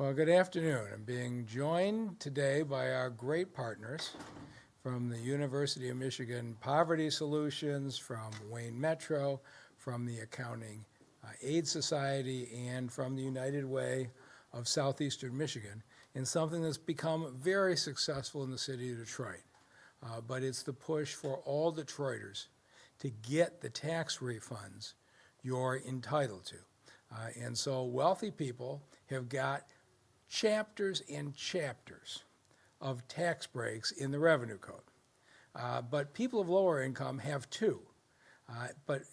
Well, good afternoon. I'm being joined today by our great partners from the University of Michigan Poverty Solutions, from Wayne Metro, from the Accounting Aid Society, and from the United Way of Southeastern Michigan in something that's become very successful in the city of Detroit. But it's the push for all Detroiters to get the tax refunds you're entitled to. And so wealthy people have got chapters and chapters of tax breaks in the revenue code. But people of lower income have two.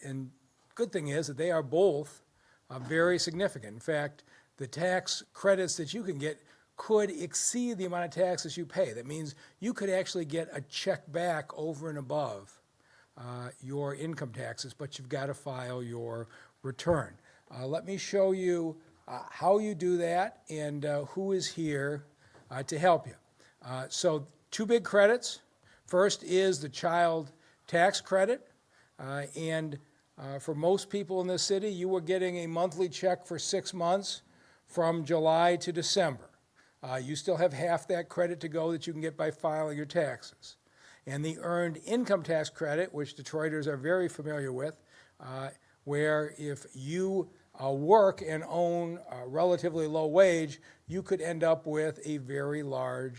And good thing is that they are both very significant. In fact, the tax credits that you can get could exceed the amount of taxes you pay. That means you could actually get a check back over and above your income taxes, but you've got to file your return. Let me show you how you do that and who is here to help you. So two big credits. First is the child tax credit. For most people in this city, you were getting a monthly check for 6 months from July to December. You still have half that credit to go that you can get by filing your taxes. And the earned income tax credit, which Detroiters are very familiar with, where if you work and own a relatively low wage, you could end up with a very large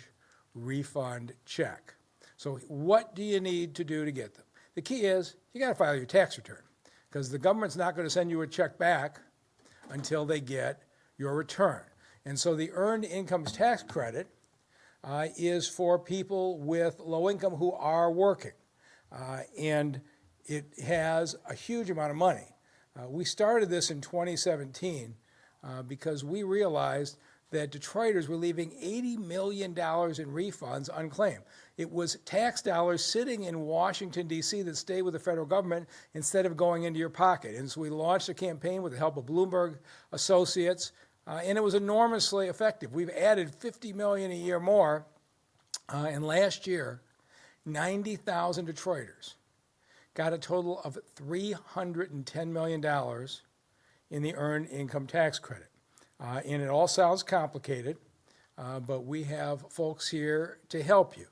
refund check. So what do you need to do to get them? The key is you got to file your tax return, because the government's not going to send you a check back until they get your return. And so the earned income tax credit is for people with low income who are working. And it has a huge amount of money. We started this in 2017 because we realized that Detroiters were leaving $80 million in refunds unclaimed. It was tax dollars sitting in Washington, D.C. that stayed with the federal government instead of going into your pocket. And so we launched a campaign with the help of Bloomberg Associates, and it was enormously effective. We've added $50 million a year more, and last year, 90,000 Detroiters got a total of $310 million in the earned income tax credit. And it all sounds complicated, but we have folks here to help you.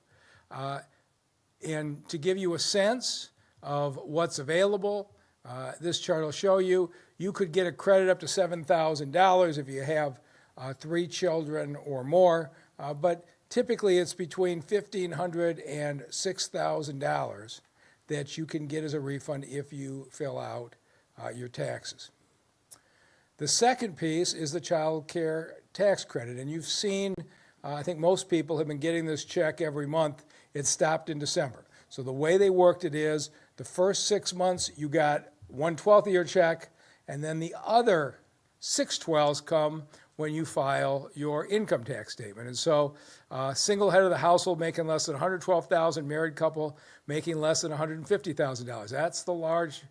And to give you a sense of what's available, this chart will show you, you could get a credit up to $7,000 if you have 3 children or more, but typically it's between $1,500 and $6,000 that you can get as a refund if you fill out your taxes. The second piece is the child care tax credit, and you've seen, I think most people have been getting this check every month. It stopped in December. So the way they worked it is the first 6 months you got 1/12 of your check, and then the other 6/12 come when you file your income tax statement. And so single head of the household making less than $112,000, married couple making less than $150,000. That's the large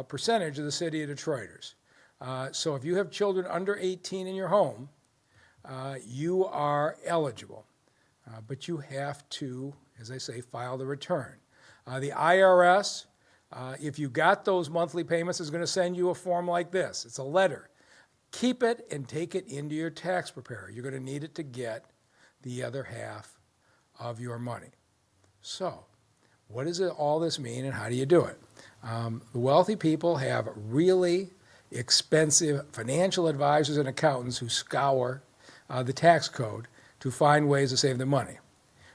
percentage of the city of Detroiters. So if you have children under 18 in your home, you are eligible. But you have to, as I say, file the return. The IRS, if you got those monthly payments, is going to send you a form like this. It's a letter. Keep it and take it into your tax preparer. You're going to need it to get the other half of your money. So what does all this mean, and how do you do it? The wealthy people have really expensive financial advisors and accountants who scour the tax code to find ways to save the money.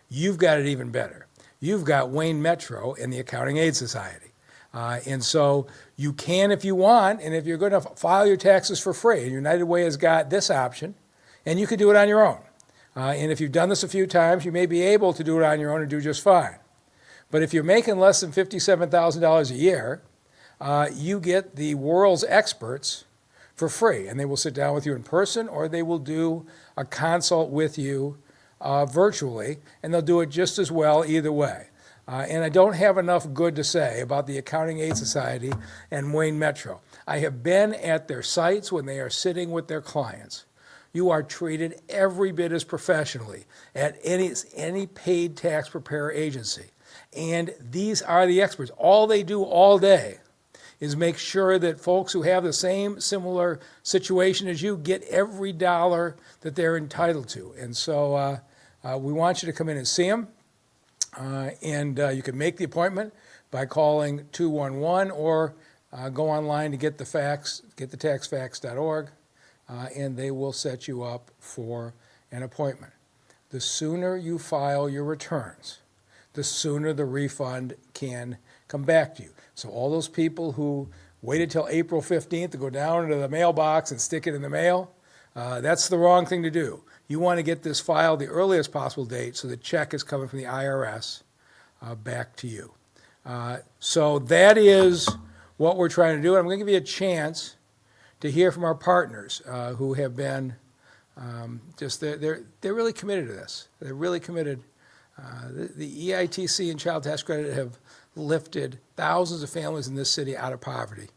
You've got it even better. You've got Wayne Metro and the Accounting Aid Society. And so you can if you want, and if you're going to file your taxes for free, and United Way has got this option, and you can do it on your own. And if you've done this a few times, you may be able to do it on your own and do just fine. But if you're making less than $57,000 a year, you get the world's experts for free, and they will sit down with you in person, or they will do a consult with you virtually, and they'll do it just as well either way. And I don't have enough good to say about the Accounting Aid Society and Wayne Metro. I have been at their sites when they are sitting with their clients. You are treated every bit as professionally at any paid tax preparer agency. And these are the experts. All they do all day is make sure that folks who have the same similar situation as you get every dollar that they're entitled to. And so we want you to come in and see them. And you can make the appointment by calling 211 or go online to get the fax, getthetexfax.org, and they will set you up for an appointment. The sooner you file your returns, the sooner the refund can come back to you. So all those people who waited till April 15th to go down into the mailbox and stick it in the mail, that's the wrong thing to do. You want to get this filed the earliest possible date so the check is coming from the IRS back to you. So that is what we're trying to do. And I'm going to give you a chance to hear from our partners who have been they're really committed to this. They're really committed. The EITC and Child Tax Credit have lifted thousands of families in this city out of poverty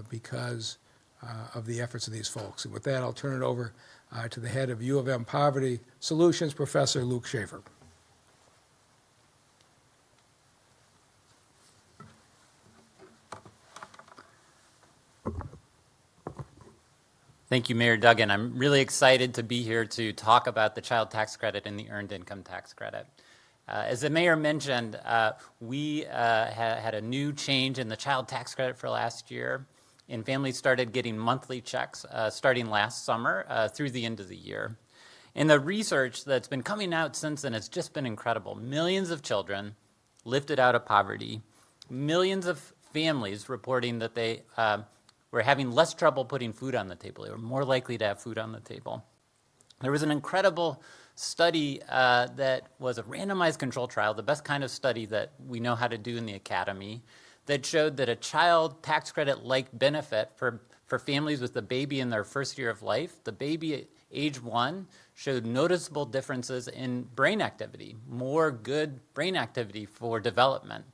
because of the efforts of these folks. And with that, I'll turn it over to the head of UofM Poverty Solutions, Professor Luke Shaefer. Thank you, Mayor Duggan. I'm really excited to be here to talk about the child tax credit and the earned income tax credit. As the mayor mentioned, we had a new change in the child tax credit for last year, and families started getting monthly checks starting last summer through the end of the year. And the research that's been coming out since then has just been incredible. Millions of children lifted out of poverty, millions of families reporting that they were having less trouble putting food on the table. They were more likely to have food on the table. There was an incredible study that was a randomized control trial, the best kind of study that we know how to do in the academy, that showed that a child tax credit-like benefit for families with a baby in their first year of life, the baby at age 1 showed noticeable differences in brain activity, more good brain activity for development.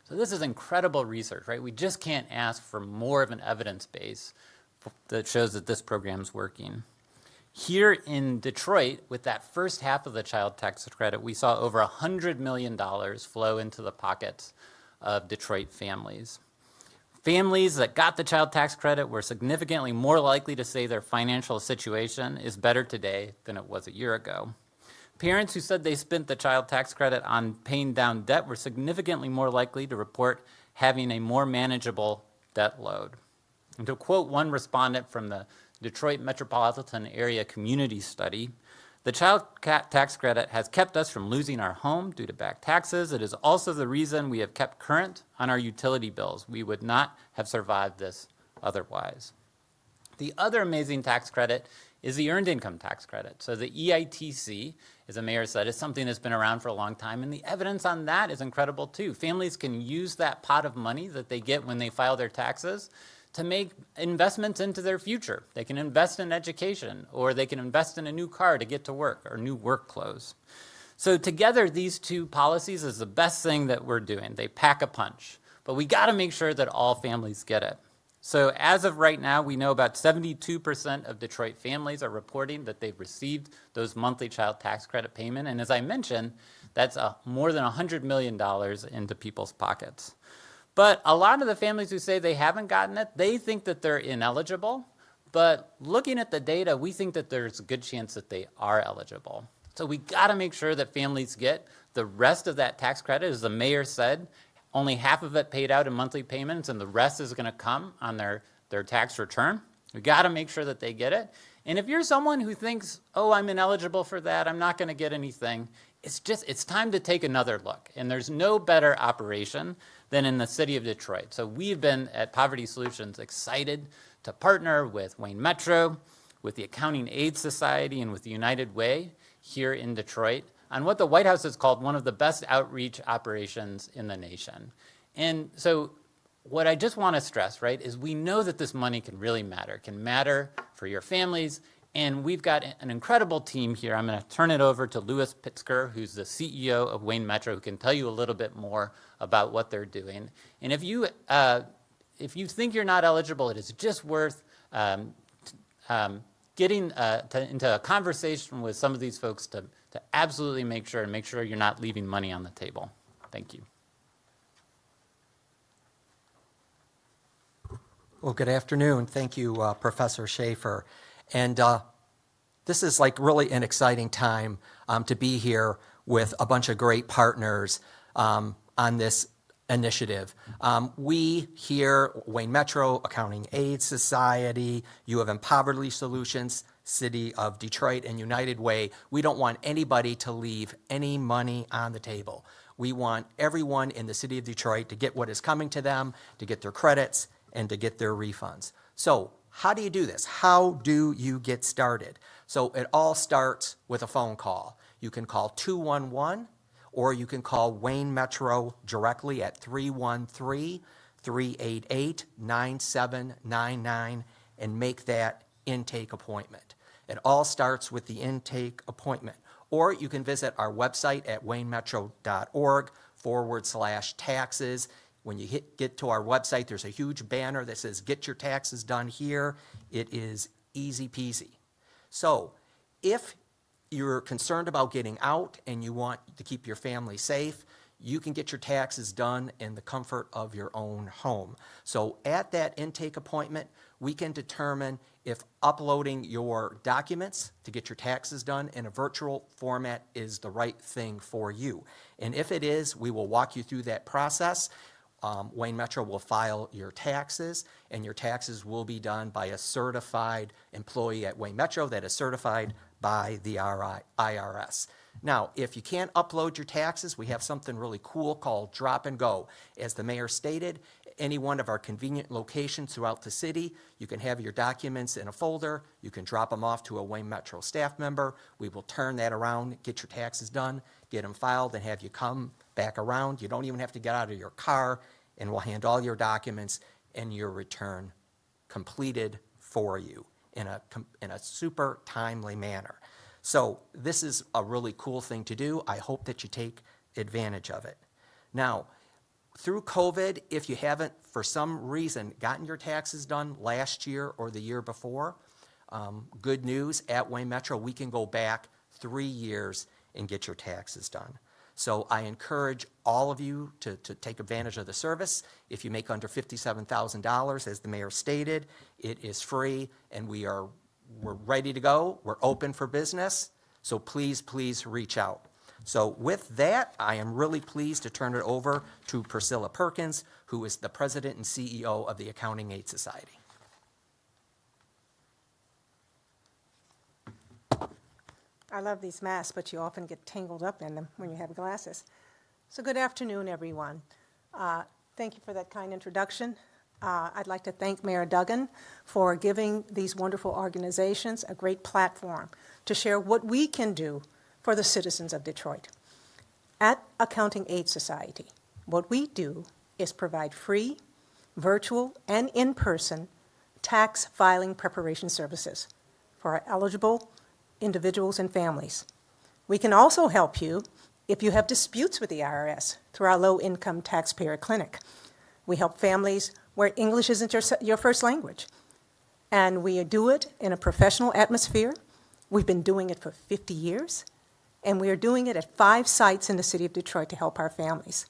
So this is incredible research, right? We just can't ask for more of an evidence base that shows that this program's working. Here in Detroit, with that first half of the child tax credit, we saw over $100 million flow into the pockets of Detroit families. Families that got the child tax credit were significantly more likely to say their financial situation is better today than it was a year ago. Parents who said they spent the child tax credit on paying down debt were significantly more likely to report having a more manageable debt load. And to quote one respondent from the Detroit Metropolitan Area Community Study, the child tax credit has kept us from losing our home due to back taxes. It is also the reason we have kept current on our utility bills. We would not have survived this otherwise. The other amazing tax credit is the earned income tax credit. So the EITC, as the mayor said, is something that's been around for a long time, and the evidence on that is incredible too. Families can use that pot of money that they get when they file their taxes to make investments into their future. They can invest in education, or they can invest in a new car to get to work, or new work clothes. So together, these two policies is the best thing that we're doing. They pack a punch, but we gotta make sure that all families get it. So as of right now, we know about 72% of Detroit families are reporting that they've received those monthly child tax credit payment. And as I mentioned, that's more than $100 million into people's pockets. But a lot of the families who say they haven't gotten it, they think that they're ineligible. But looking at the data, we think that there's a good chance that they are eligible. So we gotta make sure that families get the rest of that tax credit. As the mayor said, only half of it paid out in monthly payments, and the rest is gonna come on their tax return. We gotta make sure that they get it. And if you're someone who thinks, oh, I'm ineligible for that, I'm not gonna get anything, it's time to take another look. And there's no better operation than in the city of Detroit. So we've been at Poverty Solutions excited to partner with Wayne Metro, with the Accounting Aid Society, and with the United Way here in Detroit on what the White House has called one of the best outreach operations in the nation. And so what I just want to stress, right, is we know that this money can really matter. It can matter for your families, and we've got an incredible team here. I'm going to turn it over to Louis Piszker, who's the CEO of Wayne Metro, who can tell you a little bit more about what they're doing. And if you think you're not eligible, it is just worth getting into a conversation with some of these folks to absolutely make sure you're not leaving money on the table. Thank you. Well, good afternoon. Thank you, Professor Shaefer. And this is like really an exciting time to be here with a bunch of great partners on this initiative. We here, Wayne Metro, Accounting Aid Society, UofM Poverty Solutions, City of Detroit, and United Way, we don't want anybody to leave any money on the table. We want everyone in the City of Detroit to get what is coming to them, to get their credits, and to get their refunds. So how do you do this? How do you get started? So it all starts with a phone call. You can call 211, or you can call Wayne Metro directly at 313-388-9799 and make that intake appointment. It all starts with the intake appointment. Or you can visit our website at waynemetro.org/taxes. When you get to our website, there's a huge banner that says, "Get your taxes done here." It is easy peasy. So if you're concerned about getting out and you want to keep your family safe, you can get your taxes done in the comfort of your own home. So at that intake appointment, we can determine if uploading your documents to get your taxes done in a virtual format is the right thing for you. And if it is, we will walk you through that process. Wayne Metro will file your taxes, and your taxes will be done by a certified employee at Wayne Metro that is certified by the IRS. Now, if you can't upload your taxes, we have something really cool called Drop and Go. As the mayor stated, any one of our convenient locations throughout the city, you can have your documents in a folder, you can drop them off to a Wayne Metro staff member, we will turn that around, get your taxes done, get them filed, and have you come back around. You don't even have to get out of your car, and we'll hand all your documents and your return completed for you in a super timely manner. So this is a really cool thing to do. I hope that you take advantage of it. Now, through COVID, if you haven't, for some reason, gotten your taxes done last year or the year before, good news, at Wayne Metro, we can go back 3 years and get your taxes done. So I encourage all of you to take advantage of the service. If you make under $57,000, as the mayor stated, it is free, and we're ready to go. We're open for business, so please, please reach out. So with that, I am really pleased to turn it over to Priscilla Perkins, who is the president and CEO of the Accounting Aid Society. I love these masks, but you often get tangled up in them when you have glasses. So good afternoon, everyone. Thank you for that kind introduction. I'd like to thank Mayor Duggan for giving these wonderful organizations a great platform to share what we can do for the citizens of Detroit. At Accounting Aid Society, what we do is provide free, virtual, and in-person tax filing preparation services for our eligible individuals and families. We can also help you if you have disputes with the IRS through our low-income taxpayer clinic. We help families where English isn't your first language, and we do it in a professional atmosphere. We've been doing it for 50 years, and we are doing it at 5 sites in the city of Detroit to help our families.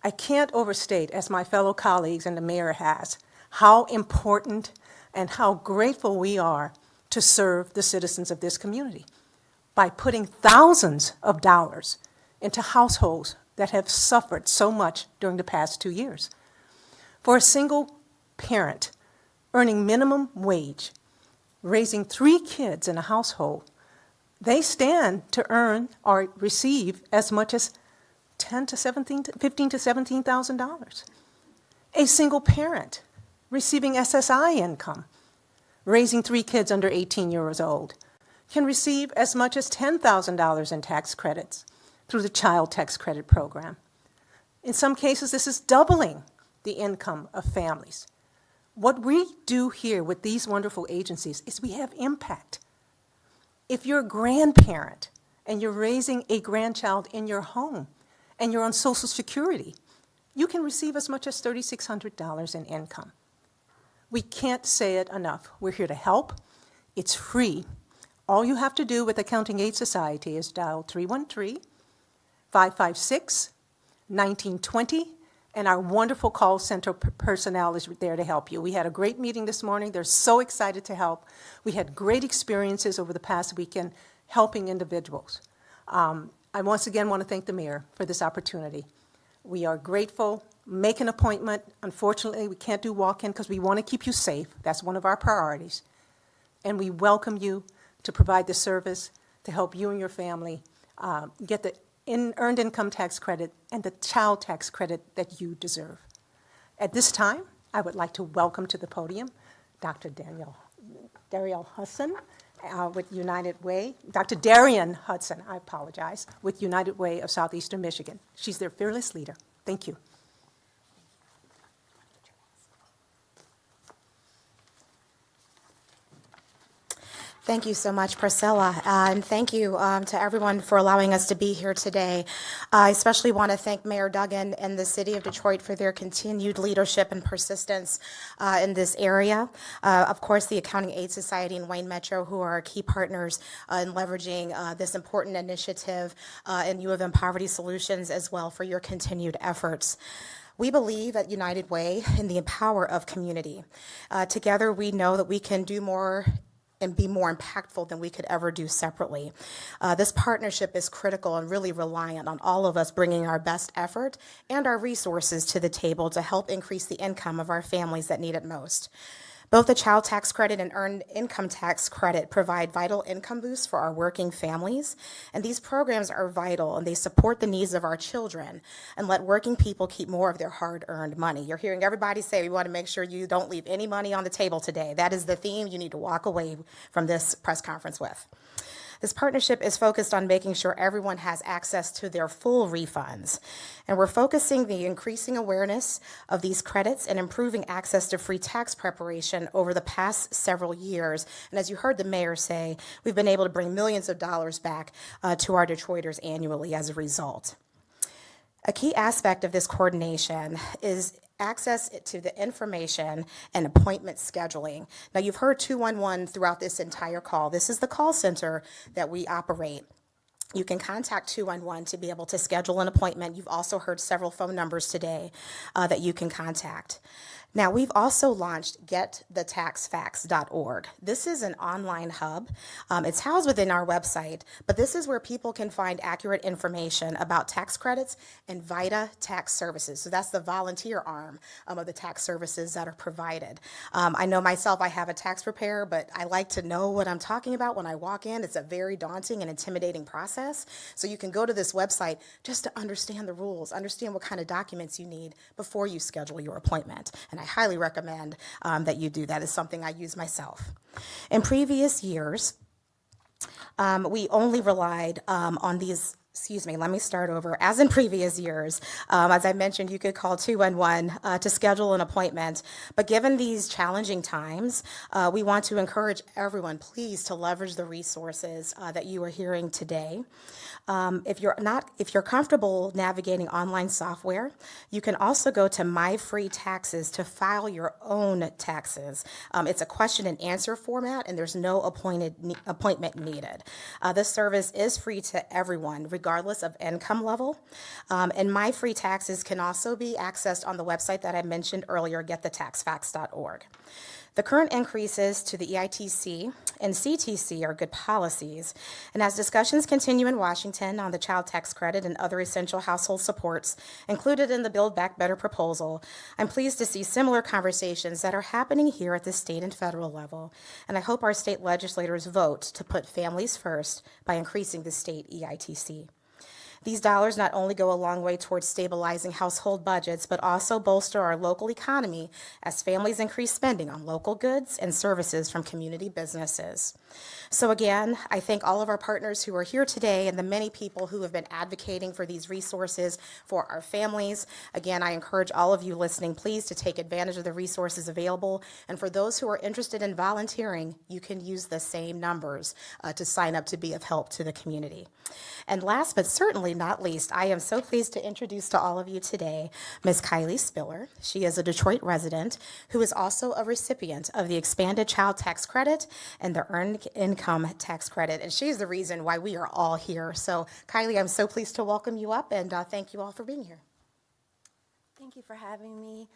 I can't overstate, as my fellow colleagues and the mayor has, how important and how grateful we are to serve the citizens of this community by putting thousands of dollars into households that have suffered so much during the past 2 years. For a single parent earning minimum wage, raising 3 kids in a household, they stand to earn or receive as much as $15,000 to $17,000. A single parent receiving SSI income, raising 3 kids under 18 years old, can receive as much as $10,000 in tax credits through the Child Tax Credit Program. In some cases, this is doubling the income of families. What we do here with these wonderful agencies is we have impact. If you're a grandparent and you're raising a grandchild in your home and you're on Social Security, you can receive as much as $3,600 in income. We can't say it enough. We're here to help. It's free. All you have to do with Accounting Aid Society is dial 313-556-1920 and our wonderful call center personnel is there to help you. We had a great meeting this morning. They're so excited to help. We had great experiences over the past weekend helping individuals. I once again want to thank the mayor for this opportunity. We are grateful. Make an appointment. Unfortunately, we can't do walk-in because we want to keep you safe. That's one of our priorities. And we welcome you to provide the service to help you and your family get the earned income tax credit and the child tax credit that you deserve. At this time, I would like to welcome to the podium Dr. Darienne Hudson with United Way, Dr. Darienne Hudson, I apologize, with United Way of Southeastern Michigan. She's their fearless leader. Thank you. Thank you so much, Priscilla, and thank you to everyone for allowing us to be here today. I especially want to thank Mayor Duggan and the City of Detroit for their continued leadership and persistence in this area. Of course, the Accounting Aid Society and Wayne Metro, who are our key partners in leveraging this important initiative, and UofM Poverty Solutions as well for your continued efforts. We believe at United Way in the power of community. Together, we know that we can do more and be more impactful than we could ever do separately. This partnership is critical and really reliant on all of us bringing our best effort and our resources to the table to help increase the income of our families that need it most. Both the child tax credit and earned income tax credit provide vital income boosts for our working families, and these programs are vital and they support the needs of our children and let working people keep more of their hard-earned money. You're hearing everybody say we want to make sure you don't leave any money on the table today. That is the theme you need to walk away from this press conference with. This partnership is focused on making sure everyone has access to their full refunds. And we're focusing the increasing awareness of these credits and improving access to free tax preparation over the past several years. And as you heard the mayor say, we've been able to bring millions of dollars back to our Detroiters annually as a result. A key aspect of this coordination is access to the information and appointment scheduling. Now, you've heard 211 throughout this entire call. This is the call center that we operate. You can contact 211 to be able to schedule an appointment. You've also heard several phone numbers today that you can contact. Now, we've also launched getthethaxfacts.org. This is an online hub. It's housed within our website, but this is where people can find accurate information about tax credits and VITA tax services. So that's the volunteer arm of the tax services that are provided. I know myself, I have a tax preparer, but I like to know what I'm talking about when I walk in. It's a very daunting and intimidating process. So you can go to this website just to understand the rules, understand what kind of documents you need before you schedule your appointment. And I highly recommend that you do that. It's something I use myself. In previous years, we only relied on these. Let me start over. As in previous years, as I mentioned, you could call 211 to schedule an appointment. But given these challenging times, we want to encourage everyone, please, to leverage the resources that you are hearing today. If you're comfortable navigating online software, you can also go to My Free Taxes to file your own taxes. It's a question and answer format, and there's no appointment needed. This service is free to everyone, regardless of income level. And My Free Taxes can also be accessed on the website that I mentioned earlier, getthethaxfacts.org. The current increases to the EITC and CTC are good policies, and as discussions continue in Washington on the child tax credit and other essential household supports included in the Build Back Better proposal, I'm pleased to see similar conversations that are happening here at the state and federal level, and I hope our state legislators vote to put families first by increasing the state EITC. These dollars not only go a long way towards stabilizing household budgets, but also bolster our local economy as families increase spending on local goods and services from community businesses. So again, I thank all of our partners who are here today and the many people who have been advocating for these resources for our families. Again, I encourage all of you listening, please, to take advantage of the resources available. And for those who are interested in volunteering, you can use the same numbers to sign up to be of help to the community. And last but certainly not least, I am so pleased to introduce to all of you today Ms. Kylie Spiller. She is a Detroit resident who is also a recipient of the Expanded Child Tax Credit and the Earned Income Tax Credit. And she's the reason why we are all here. So Kylie, I'm so pleased to welcome you up and thank you all for being here. Thank you for having me.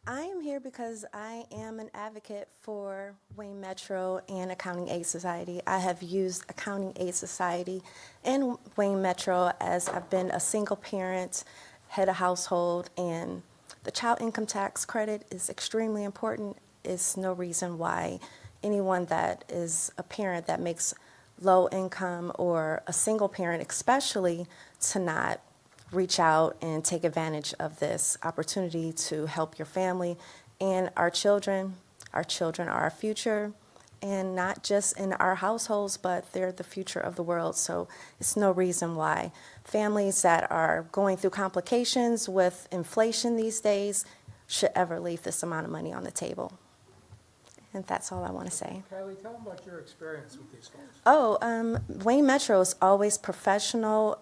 I am here because I am an advocate for Wayne Metro and Accounting Aid Society. I have used Accounting Aid Society and Wayne Metro as I've been a single parent, head of household, and the child income tax credit is extremely important. It's no reason why anyone that is a parent that makes low income or a single parent especially to not reach out and take advantage of this opportunity to help your family and our children. Our children are our future, and not just in our households, but they're the future of the world. So it's no reason why families that are going through complications with inflation these days should ever leave this amount of money on the table. And that's all I want to say. Kylie, tell them about your experience with these folks. Wayne Metro is always professional.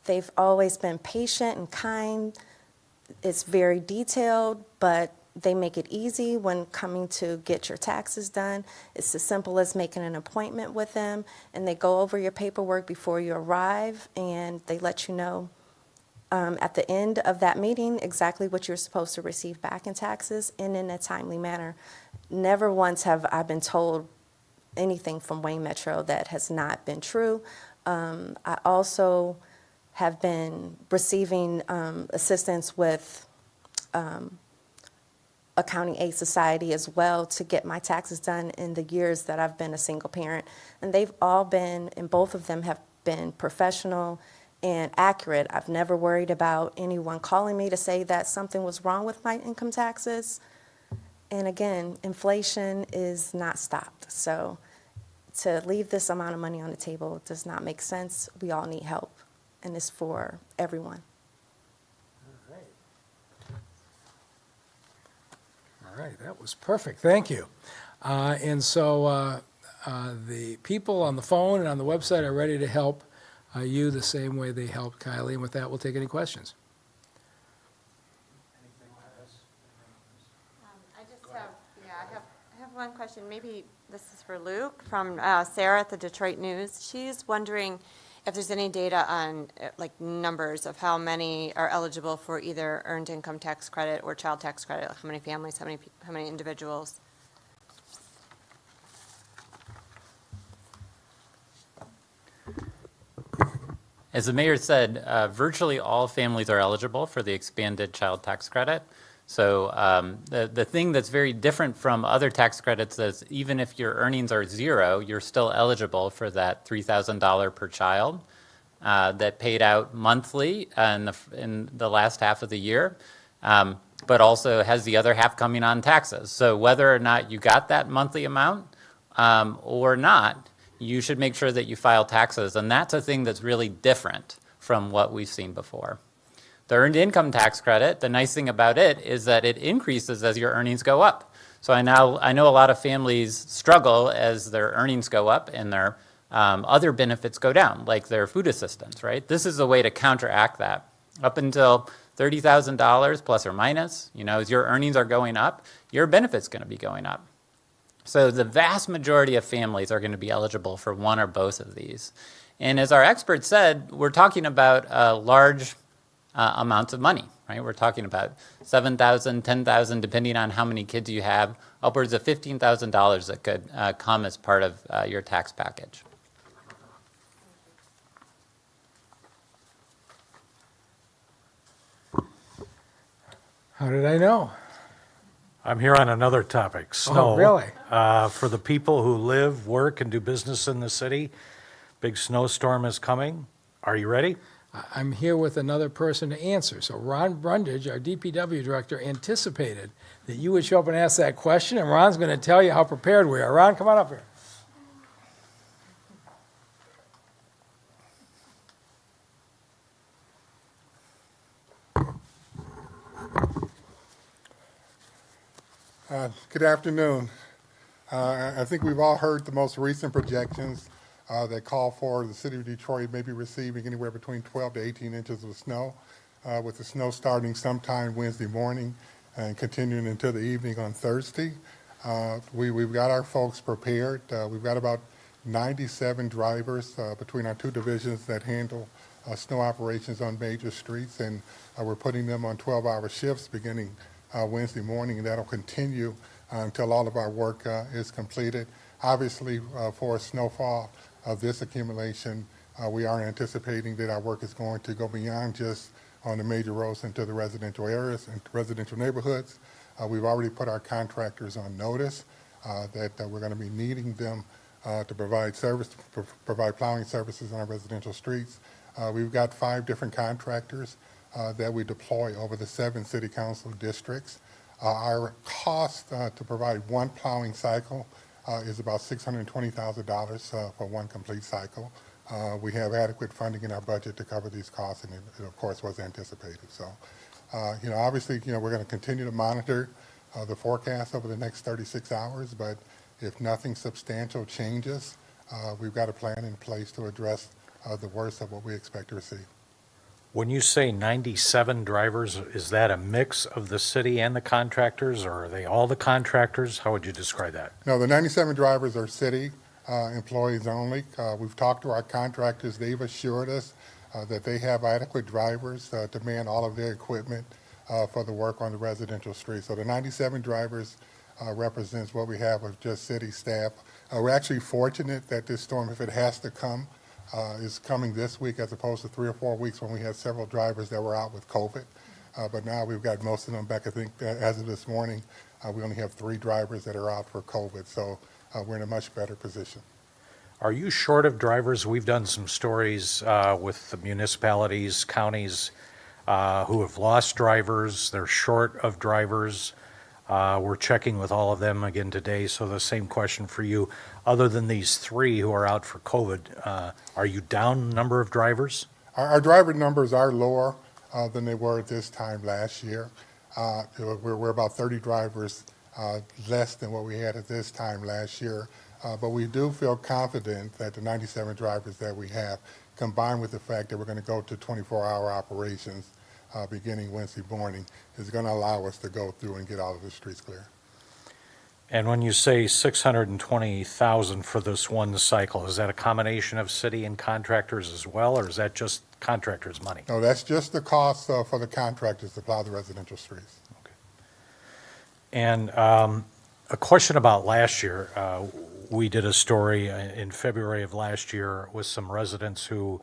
They've always been patient and kind. It's very detailed, but they make it easy when coming to get your taxes done. It's as simple as making an appointment with them, and they go over your paperwork before you arrive, and they let you know at the end of that meeting exactly what you're supposed to receive back in taxes and in a timely manner. Never once have I been told anything from Wayne Metro that has not been true. I also have been receiving assistance with Accounting Aid Society as well to get my taxes done in the years that I've been a single parent. And they've all been, and both of them have been professional and accurate. I've never worried about anyone calling me to say that something was wrong with my income taxes. And again, inflation is not stopped. So to leave this amount of money on the table does not make sense. We all need help, and it's for everyone. All right, that was perfect. Thank you. And so the people on the phone and on the website are ready to help you the same way they helped Kylie. And with that, we'll take any questions. I have one question. Maybe this is for Luke from Sarah at the Detroit News. She's wondering if there's any data on like numbers of how many are eligible for either earned income tax credit or child tax credit. Like how many families, how many individuals? As the mayor said, virtually all families are eligible for the expanded child tax credit. So the thing that's very different from other tax credits is even if your earnings are zero, you're still eligible for that $3,000 per child that paid out monthly in the last half of the year, but also has the other half coming on taxes. So whether or not you got that monthly amount or not, you should make sure that you file taxes. And that's a thing that's really different from what we've seen before. The earned income tax credit, the nice thing about it is that it increases as your earnings go up. So I know a lot of families struggle as their earnings go up and their other benefits go down, like their food assistance, right? This is a way to counteract that. Up until $30,000 plus or minus, as your earnings are going up, your benefit's going to be going up. So the vast majority of families are going to be eligible for one or both of these. And as our expert said, we're talking about large amounts of money, right? We're talking about $7,000, $10,000, depending on how many kids you have, upwards of $15,000 that could come as part of your tax package. How did I know? I'm here on another topic, snow. Oh, really? For the people who live, work, and do business in the city, big snowstorm is coming. Are you ready? I'm here with another person to answer. So Ron Brundage, our DPW director, anticipated that you would show up and ask that question, and Ron's going to tell you how prepared we are. Ron, come on up here. Good afternoon. I think we've all heard the most recent projections that call for the city of Detroit maybe receiving anywhere between 12 to 18 inches of snow, with the snow starting sometime Wednesday morning and continuing into the evening on Thursday. We've got our folks prepared. We've got about 97 drivers between our two divisions that handle snow operations on major streets, and we're putting them on 12-hour shifts beginning Wednesday morning, and that'll continue until all of our work is completed. Obviously, for a snowfall of this accumulation, we are anticipating that our work is going to go beyond just on the major roads into the residential areas and residential neighborhoods. We've already put our contractors on notice that we're going to be needing them to provide plowing services on our residential streets. We've got 5 different contractors that we deploy over the 7 city council districts. Our cost to provide one plowing cycle is about $620,000 for one complete cycle. We have adequate funding in our budget to cover these costs, and it of course was anticipated. So, obviously, we're going to continue to monitor the forecast over the next 36 hours, but if nothing substantial changes, we've got a plan in place to address the worst of what we expect to receive. When you say 97 drivers, is that a mix of the city and the contractors, or are they all the contractors? How would you describe that? No, the 97 drivers are city employees only. We've talked to our contractors. They've assured us that they have adequate drivers to man all of their equipment for the work on the residential streets. So the 97 drivers represents what we have of just city staff. We're actually fortunate that this storm, if it has to come, is coming this week as opposed to 3 or 4 weeks when we had several drivers that were out with COVID. But now we've got most of them back. I think as of this morning, we only have 3 drivers that are out for COVID. So we're in a much better position. Are you short of drivers? We've done some stories with the municipalities, counties who have lost drivers. They're short of drivers. We're checking with all of them again today. So the same question for you. Other than these 3 who are out for COVID, are you down number of drivers? Our driver numbers are lower than they were at this time last year. We're about 30 drivers less than what we had at this time last year. But we do feel confident that the 97 drivers that we have, combined with the fact that we're going to go to 24-hour operations beginning Wednesday morning, is going to allow us to go through and get all of the streets clear. And when you say 620,000 for this one cycle, is that a combination of city and contractors as well, or is that just contractors' money? No, that's just the cost for the contractors to plow the residential streets. Okay. And a question about last year. We did a story in February of last year with some residents who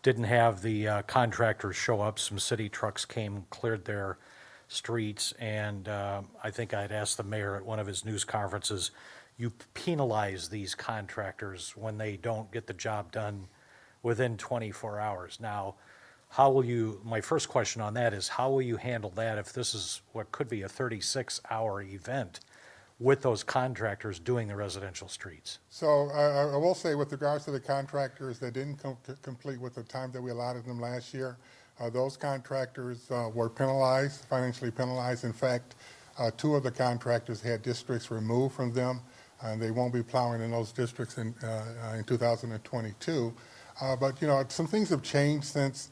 didn't have the contractors show up. Some city trucks came, cleared their streets, and I think I'd asked the mayor at one of his news conferences, you penalize these contractors when they don't get the job done within 24 hours. Now, how will you, my first question on that is, how will you handle that if this is what could be a 36-hour event with those contractors doing the residential streets? So I will say, with regards to the contractors that didn't complete with the time that we allotted them last year, those contractors were penalized, financially penalized. In fact, 2 of the contractors had districts removed from them, and they won't be plowing in those districts in 2022. But some things have changed since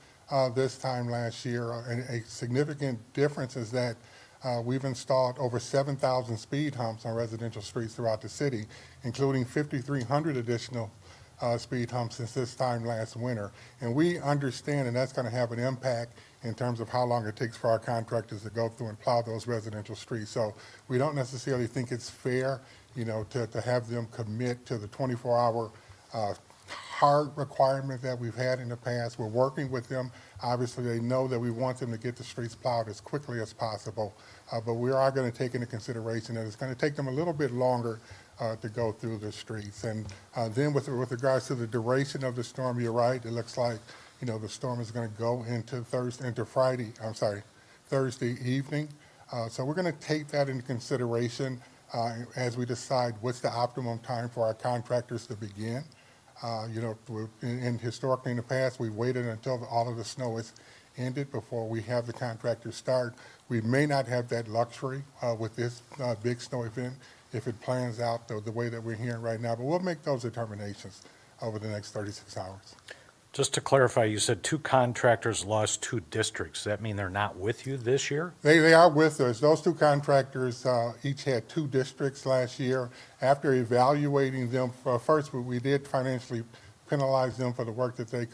this time last year, and a significant difference is that we've installed over 7,000 speed humps on residential streets throughout the city, including 5,300 additional speed humps since this time last winter. And we understand, and that's going to have an impact in terms of how long it takes for our contractors to go through and plow those residential streets. So we don't necessarily think it's fair, to have them commit to the 24-hour hard requirement that we've had in the past. We're working with them. Obviously, they know that we want them to get the streets plowed as quickly as possible, but we are going to take into consideration that it's going to take them a little bit longer to go through the streets. And then with regards to the duration of the storm, you're right. It looks like, the storm is going to go into Thursday evening. So we're going to take that into consideration as we decide what's the optimum time for our contractors to begin. Historically in the past, we waited until all of the snow is ended before we have the contractors start. We may not have that luxury with this big snow event if it plans out the way that we're hearing right now, but we'll make those determinations over the next 36 hours. Just to clarify, you said 2 contractors lost 2 districts. Does that mean they're not with you this year? They are with us. Those 2 contractors each had 2 districts last year. After evaluating them, first we did financially penalize them for the work that they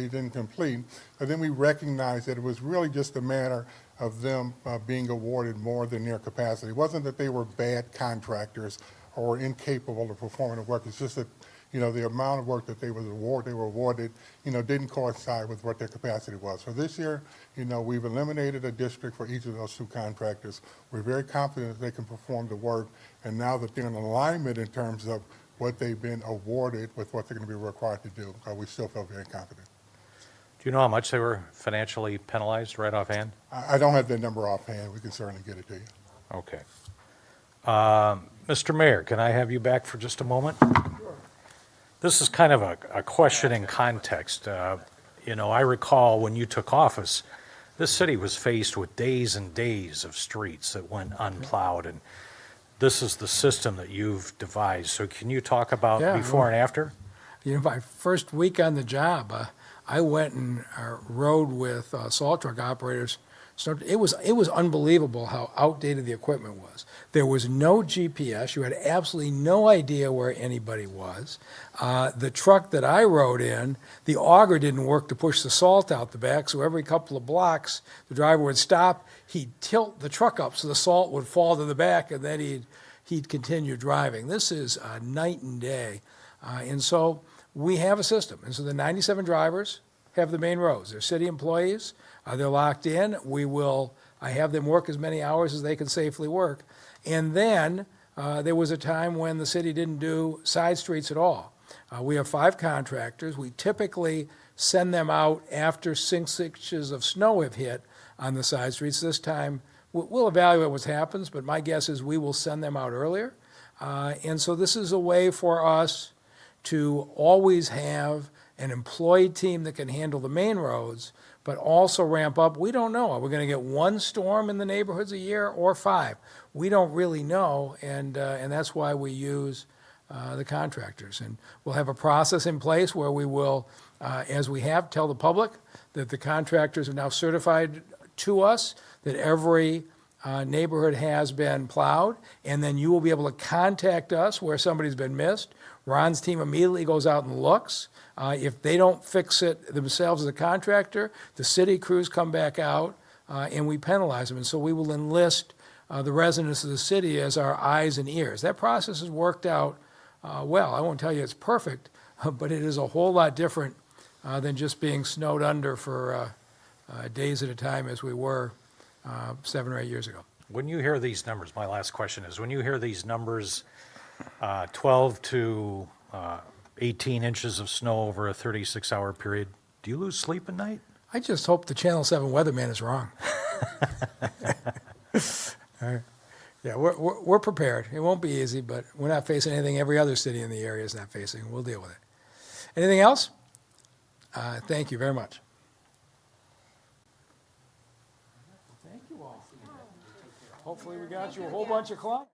didn't complete, but then we recognized that it was really just a matter of them being awarded more than their capacity. It wasn't that they were bad contractors or incapable of performing the work. It's just that, you know, the amount of work that they were awarded, you know, didn't coincide with what their capacity was. So this year, you know, we've eliminated a district for each of those 2 contractors. We're very confident that they can perform the work, and now that they're in alignment in terms of what they've been awarded with what they're going to be required to do, we still feel very confident. Do you know how much they were financially penalized right offhand? I don't have the number offhand. We can certainly get it to you. Okay. Mr. Mayor, can I have you back for just a moment? Sure. This is kind of a question in context. You know, I recall when you took office, this city was faced with days and days of streets that went unplowed, and this is the system that you've devised. So can you talk about before and after? You know, my first week on the job, I went and rode with salt truck operators. So it was unbelievable how outdated the equipment was. There was no GPS. You had absolutely no idea where anybody was. The truck that I rode in, the auger didn't work to push the salt out the back, so every couple of blocks, the driver would stop, he'd tilt the truck up so the salt would fall to the back, and then he'd continue driving. This is night and day. And so we have a system. And so the 97 drivers have the main roads. They're city employees. They're locked in. I have them work as many hours as they can safely work. And then there was a time when the city didn't do side streets at all. We have 5 contractors. We typically send them out after 6 inches of snow have hit on the side streets. This time, we'll evaluate what happens, but my guess is we will send them out earlier. And so this is a way for us to always have an employed team that can handle the main roads, but also ramp up. We don't know. Are we going to get 1 storm in the neighborhoods a year or 5? We don't really know, and that's why we use the contractors. And we'll have a process in place where we will, as we have, tell the public that the contractors are now certified to us, that every neighborhood has been plowed, and then you will be able to contact us where somebody's been missed. Ron's team immediately goes out and looks. If they don't fix it themselves as a contractor, the city crews come back out and we penalize them. And so we will enlist the residents of the city as our eyes and ears. That process has worked out well. I won't tell you it's perfect, but it is a whole lot different than just being snowed under for days at a time as we were 7 or 8 years ago. When you hear these numbers, my last question is, when you hear these numbers, 12 to 18 inches of snow over a 36-hour period, do you lose sleep at night? I just hope the Channel 7 weatherman is wrong. All right. Yeah, we're prepared. It won't be easy, but we're not facing anything every other city in the area is not facing. We'll deal with it. Anything else? Thank you very much. Thank you all. Hopefully we got you a whole bunch of clients.